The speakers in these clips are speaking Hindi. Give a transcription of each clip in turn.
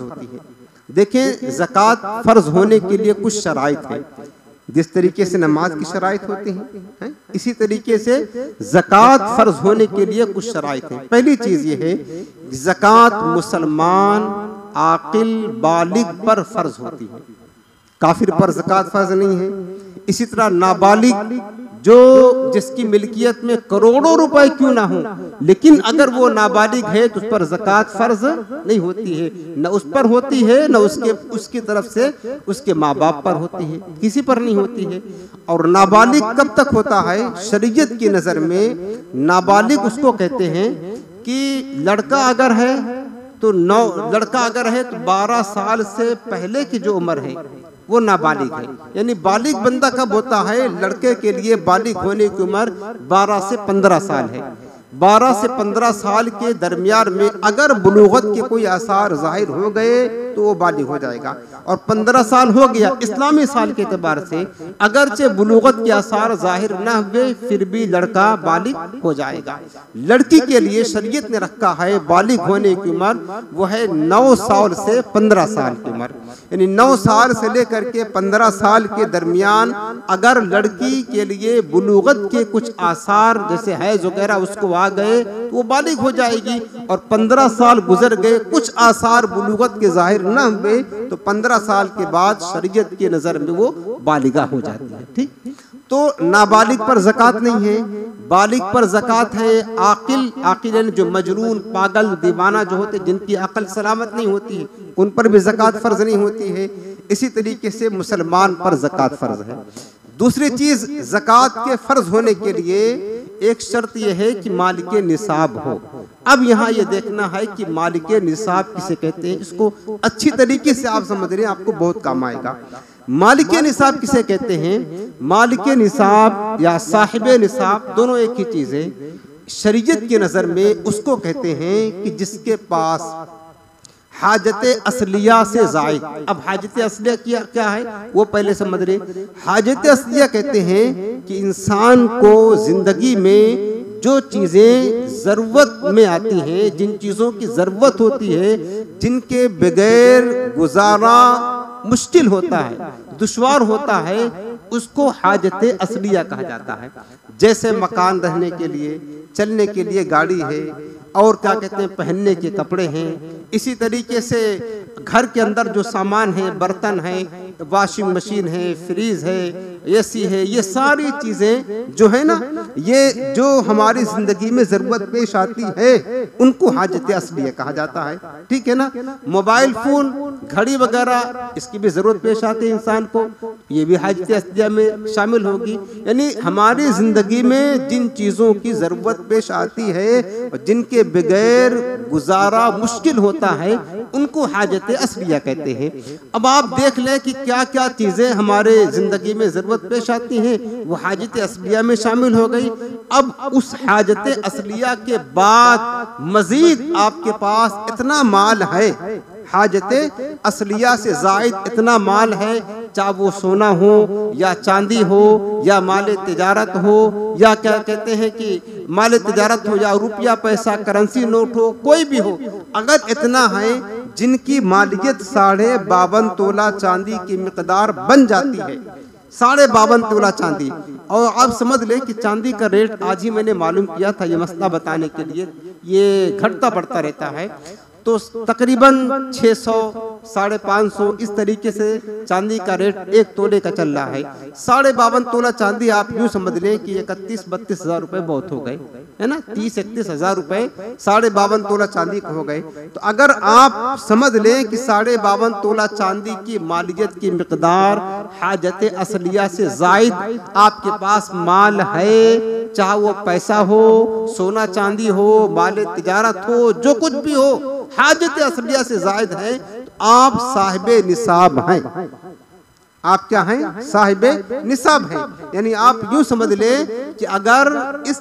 होती है। देखें, ज़कात फ़र्ज होने के लिए कुछ शराइत है। जिस तरीके से नमाज की शराइत होती हैं, इसी तरीके से ज़कात फ़र्ज होने के लिए कुछ शराइत हैं। पहली चीज़ ये है, ज़कात मुसलमान आकिल बालिग पर फ़र्ज होती है, काफिर पर ज़कात फ़र्ज नहीं है। इसी तरह नाबालिग, जो जिसकी मिल्कियत में करोड़ों रुपए क्यों ना हो, लेकिन अगर वो नाबालिग है तो उस पर ज़कात फ़र्ज नहीं होती है, न उस पर होती है न उसकी तरफ से उसके माँ बाप पर होती है, किसी पर नहीं होती है। और नाबालिग कब तक होता है? शरीयत की नज़र में नाबालिग उसको कहते हैं कि लड़का अगर है तो 12 साल से पहले की जो उम्र है वो नाबालिग है। यानी बालिग बंदा कब होता है? लड़के के लिए बालिग होने की उम्र 12 से 15 साल है। 12 से 15 साल के दरमियान में अगर बुलूगत के कोई आसार जाहिर हो गए तो वो बालिग हो जाएगा। और 15 साल हो गया इस्लामी साल के एतबार से, अगरचे बुलूगत के आसार जाहिर न हुए फिर भी लड़का बालिग हो जाएगा। लड़की के लिए शरीयत ने रखा है बालिग होने की उम्र वो है 9 साल से 15 साल की उम्र। यानी 9 साल से लेकर के 15 साल के दरमियान अगर लड़की के लिए बुलूगत के कुछ आसार जैसे हैज वगैरह उसको आ गए तो वो बालिग हो जाएगी। और 15 साल गुजर गए, कुछ आसार बुलूगत के जाहिर न हुए तो 15 साल के बाद शरीयत की नज़र में वो बालिगा हो जाती है। ठीक, तो नाबालिग पर ज़कात नहीं है, बालिग पर ज़कात है। आकिल जो मजनून पागल दीवाना जो होते जिनकी अकल सलामत नहीं होती है उन पर भी ज़कात फ़र्ज नहीं होती है। इसी तरीके से मुसलमान पर ज़कात फ़र्ज है। दूसरी चीज़, ज़कात के फ़र्ज होने के लिए एक शर्त यह है कि मालिक निसाब हो। अब यहाँ ये देखना है कि मालिक निसाब किसे कहते हैं, इसको अच्छी तरीके से आप समझ रहे हैं, आपको बहुत काम आएगा। मालिक निसाब किसे कहते हैं? मालिक निसाब या साहिब निसाब दोनों एक ही चीज़ है। शरीयत की नज़र में उसको कहते हैं कि जिसके पास हाजत असलिया से जायद। अब हाजत असलिया क्या है वो पहले समझ रहे। हाजत असलिया कहते हैं कि इंसान को जिंदगी में जो चीज़ें ज़रूरत में आती हैं, जिन चीज़ों की ज़रूरत होती है, जिनके बगैर गुजारा मुश्किल होता है, दुश्वार होता है, उसको हाजत असलिया कहा जाता है। जैसे मकान रहने के लिए, चलने के लिए गाड़ी है, और क्या कहते हैं पहनने के कपड़े हैं। इसी तरीके से घर के अंदर जो सामान है, बर्तन है, वॉशिंग मशीन है, फ्रीज है, एसी है, ये सारी चीज़ें जो है ना, ये जो हमारी ज़िंदगी में ज़रूरत पेश आती है उनको हाजत असलिया कहा जाता है। ठीक है ना। मोबाइल फ़ोन, घड़ी वगैरह, इसकी भी ज़रूरत पेश आती है इंसान को, ये भी हाजत असलिया में शामिल होगी। यानी हमारी ज़िंदगी में जिन चीज़ों की ज़रूरत पेश आती है और जिनके बगैर गुजारा मुश्किल होता है उनको हाजत असलिया कहते हैं। अब आप देख लें कि क्या क्या चीज़ें हमारे ज़िंदगी में ज़रूरत पेश आती हैं, वो हाजत असलिया में शामिल हो गई। अब उस हाजत असलिया के बाद मज़ीद आपके पास इतना माल है, हाजत असलिया से ज़ायद इतना माल है, चाहे वो सोना हो या चांदी हो या माल तिजारत हो या क्या कहते हैं कि माल तिजारत हो या रुपया पैसा करेंसी नोट हो, कोई भी हो, अगर इतना है जिनकी मालियत 52.5 तोला चांदी की मिकदार बन जाती है, 52.5 तोला चांदी। और आप समझ लें कि चांदी का रेट आज ही मैंने मालूम किया था, ये मसला बताने के लिए, ये घटता बढ़ता रहता है, तो तकरीबन 600 550 इस तरीके से चांदी का रेट 1 तोले का चल रहा है। 52.5 तोला चांदी आप यूँ समझ लें कि 31-32 हज़ार रुपये बहुत हो गए, है ना। 30-31 हज़ार रुपये 52.5 तोला चांदी के हो गए। तो अगर आप समझ लें कि 52.5 तोला चांदी की मालियत की मिकदार हाजत असलिया से ज़ायद आपके पास माल है, चाहे वो पैसा हो, सोना चांदी हो, माल तिजारत हो, जो कुछ भी हो, हाजत असलिया से जायद है, तो आप साहिबे निसाब हैं। आप क्या हैं? साहिबे निसाब हैं। यानी आप यूं समझ लें कि अगर इस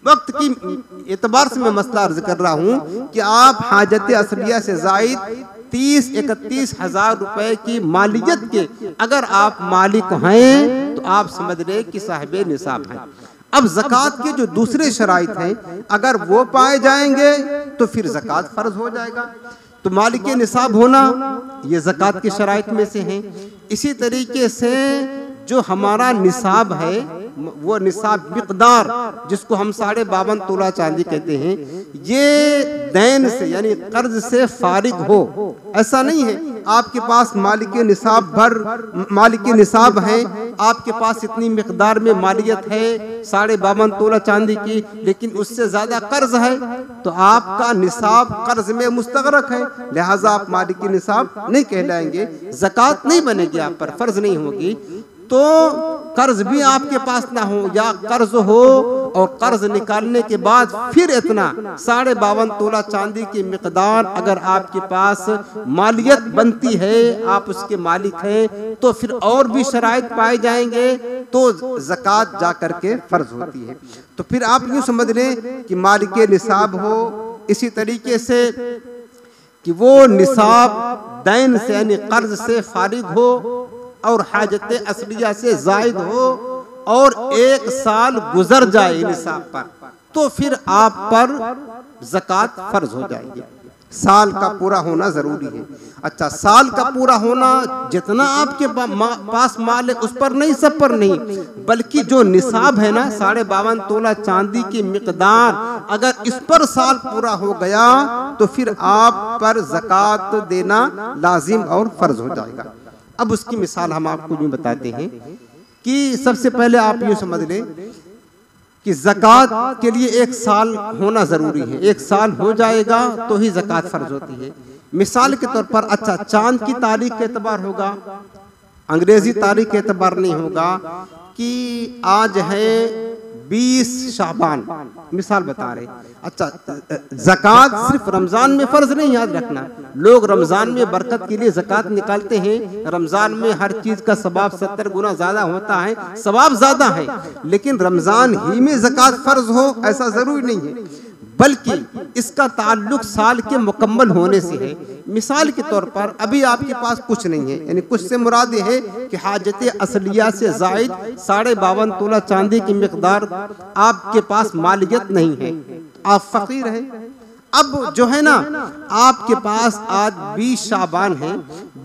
वक्त की एतबार से मैं मसला अर्ज कर रहा हूं कि आप हाजत असलिया से जायद 30-31 हज़ार रुपए की मालियत के अगर आप मालिक हैं तो आप समझ लें कि साहिबे निसाब हैं। अब ज़कात के जो दूसरे शराइत हैं अगर वो पाए जाएंगे तो फिर ज़कात फ़र्ज हो जाएगा। तो मालिक निसाब होना ये ज़कात की शराइत में से है। इसी तरीके से जो हमारा निसाब है वो निसाब मिक़दार जिसको हम 52.5 तोला चांदी कहते हैं, ये दैन से यानी कर्ज से फारिग हो। ऐसा नहीं है आपके पास मालिक निसाब है, आपके पास इतनी मिक़दार में मालियत है 52.5 तोला चांदी की, लेकिन उससे ज्यादा कर्ज है तो आपका निसाब कर्ज में मुस्तगरक है, लिहाजा आप मालिक निसाब नहीं कहलाएंगे, ज़कात नहीं बनेगी आप पर, फर्ज नहीं होगी। तो कर्ज भी आपके पास ना हो या कर्ज हो और कर्ज निकालने के बाद फिर इतना 52.5 तोला चांदी की मिक़दार अगर आपके पास मालियत बनती है, आप उसके मालिक हैं, तो फिर और भी शराइत पाए जाएंगे तो ज़कात जा करके फर्ज होती है। तो फिर आप यूँ समझ लें कि मालिक निसाब हो, इसी तरीके से कि वो निसाब दैन से यानी कर्ज से फारिग हो और हाजत असलिया से जायद हो और 1 साल गुजर जाए निसाब पर, तो फिर आप पर ज़कात फर्ज हो जाएगी। साल का पूरा होना जरूरी है। अच्छा, साल का पूरा होना जितना आपके पास माल है उस पर नहीं, सब पर नहीं, बल्कि जो निसाब है ना 52.5 तोला चांदी की मिक़दार, अगर इस पर साल पूरा हो गया तो फिर आप पर ज़कात देना लाजिम और फर्ज हो जाएगा। अब उसकी मिसाल हम आपको यूँ बताते हैं कि सबसे पहले आप यूँ समझ लें कि ज़कात के लिए 1 साल होना ज़रूरी है, 1 साल हो जाएगा तो ही ज़कात फ़र्ज होती है। मिसाल के तौर पर अच्छा चांद की तारीख के एतबार होगा, अंग्रेज़ी तारीख के एतबार नहीं होगा कि आज है 20 शाबान, मिसाल बता रहे। अच्छा, ज़कात सिर्फ रमज़ान में फ़र्ज नहीं, याद रखना, लोग रमज़ान में बरकत के लिए ज़कात निकालते हैं, रमज़ान में हर चीज़ का सवाब 70 गुना ज़्यादा होता है, सवाब ज़्यादा है, लेकिन रमज़ान ही में ज़कात फ़र्ज हो ऐसा ज़रूरी नहीं है, बल्कि इसका ताल्लुक साल के मुकम्मल होने से है। मिसाल के तौर पर अभी आपके पास कुछ नहीं है, यानी कुछ से मुराद है कि हाजत असलिया से जायद 52.5 तोला चांदी की मिक़दार आपके पास मालियत नहीं है, आप फ़कीर हैं। अब जो है ना आपके पास आज 20 शाबान है,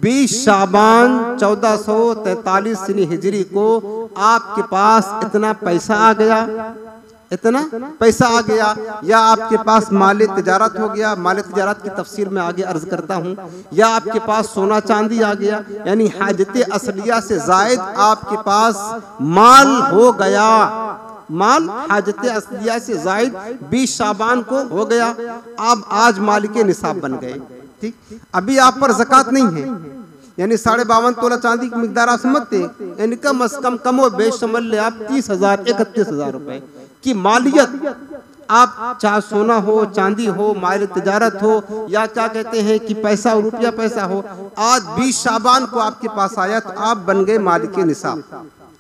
20 शाबान 1443 सनी हिजरी को आपके पास इतना पैसा आ गया, इतना पैसा आ गया, या आपके पास माल तिजारत हो गया, माल तिजारत की तफसीर में आगे अर्ज करता हूँ, या आपके पास सोना चांदी आ गया, यानी हाजत असलिया से जायद आपके पास माल हो गया, माल हाजत असलिया से जायद 20 शाबान को हो गया, आप आज मालिक निसाब बन गए। ठीक, अभी आप पर ज़कात नहीं है, यानी 52.5 तोला चांदी की मिक़दार आप समझते, यानी कम अज कम व बेश समझ ले आप 30,000 31,000 रुपए की मालियत, आप चाहे सोना हो चांदी हो माल तिजारत हो या क्या कहते हैं कि पैसा रुपया पैसा हो, आज 20 शाबान को आपके पास आया तो आप बन गए मालिक निसाब।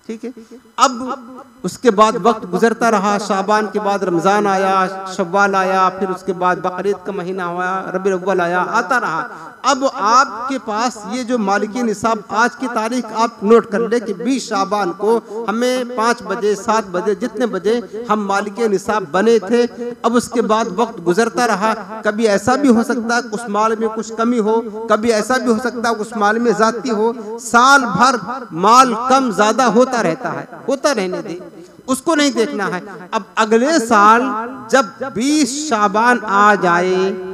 ठीक है, अब उसके बाद वक्त गुजरता रहा, शाबान के बाद रमज़ान आया, शव्वाल आया, फिर उसके बाद बकरीद का महीना हुआ, रबीउल अव्वल आया, आता रहा। अब आपके पास ये जो मालिकी निसाब आज की तारीख आप नोट कर ले कि 20 शाबान को हमें 5 बजे 7 बजे जितने बजे हम मालिकी निसाब बने थे। अब उसके बाद वक्त गुजरता रहा, कभी ऐसा भी हो सकता है उस माल में कुछ कमी हो, कभी ऐसा भी हो सकता है उस माल में ज़्यादती हो, साल भर माल कम ज़्यादा होता रहता है, होता रहने दे, उसको नहीं देखना है। अब अगले साल जब 20 शाबान आ जाए,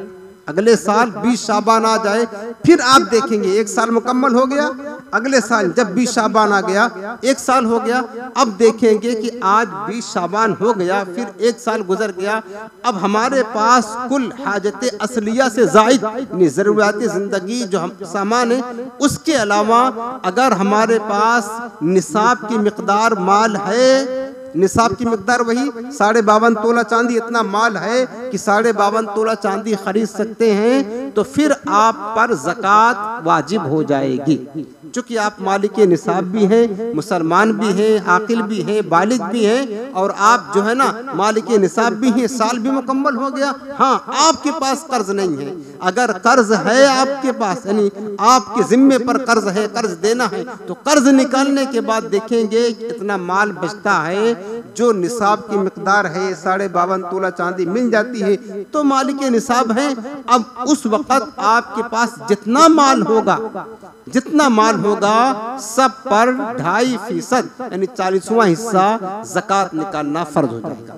अगले साल 20 शाबान आ जाए, फिर आप देखेंगे 1 साल मुकम्मल हो गया, अगले साल जब 20 शाबान आ गया 1 साल हो गया, अब देखेंगे कि आज 20 शाबान हो गया, फिर 1 साल गुजर गया, अब हमारे पास कुल हाजत असलिया से जायद ज़रूरियात ज़िंदगी जो हम सामान है उसके अलावा अगर हमारे पास निसाब की मिक़दार माल है, निसाब की मिक़दार वही 52.5 तोला चांदी, इतना माल है कि 52.5 तोला चांदी खरीद सकते हैं, तो फिर आप पर ज़कात वाजिब हो जाएगी। चूँकि आप मालिक निसाब भी हैं, मुसलमान भी हैं, आकिल भी हैं, बालिग भी हैं, और आप जो है ना मालिक निसाब भी हैं, साल भी मुकम्मल हो गया। हाँ, आपके पास कर्ज नहीं है, अगर कर्ज है आपके पास, यानी आपके जिम्मे पर कर्ज है, कर्ज देना है, तो कर्ज निकालने के बाद देखेंगे इतना माल बचता है जो निसाब की मिक़दार है 52.5 तोला चांदी मिल जाती जाती है तो मालिक निसाब हैं। अब उस वक्त आपके पास जितना माल होगा सब पर 2.5% यानी 40वां हिस्सा ज़कात निकालना फर्ज हो जाएगा।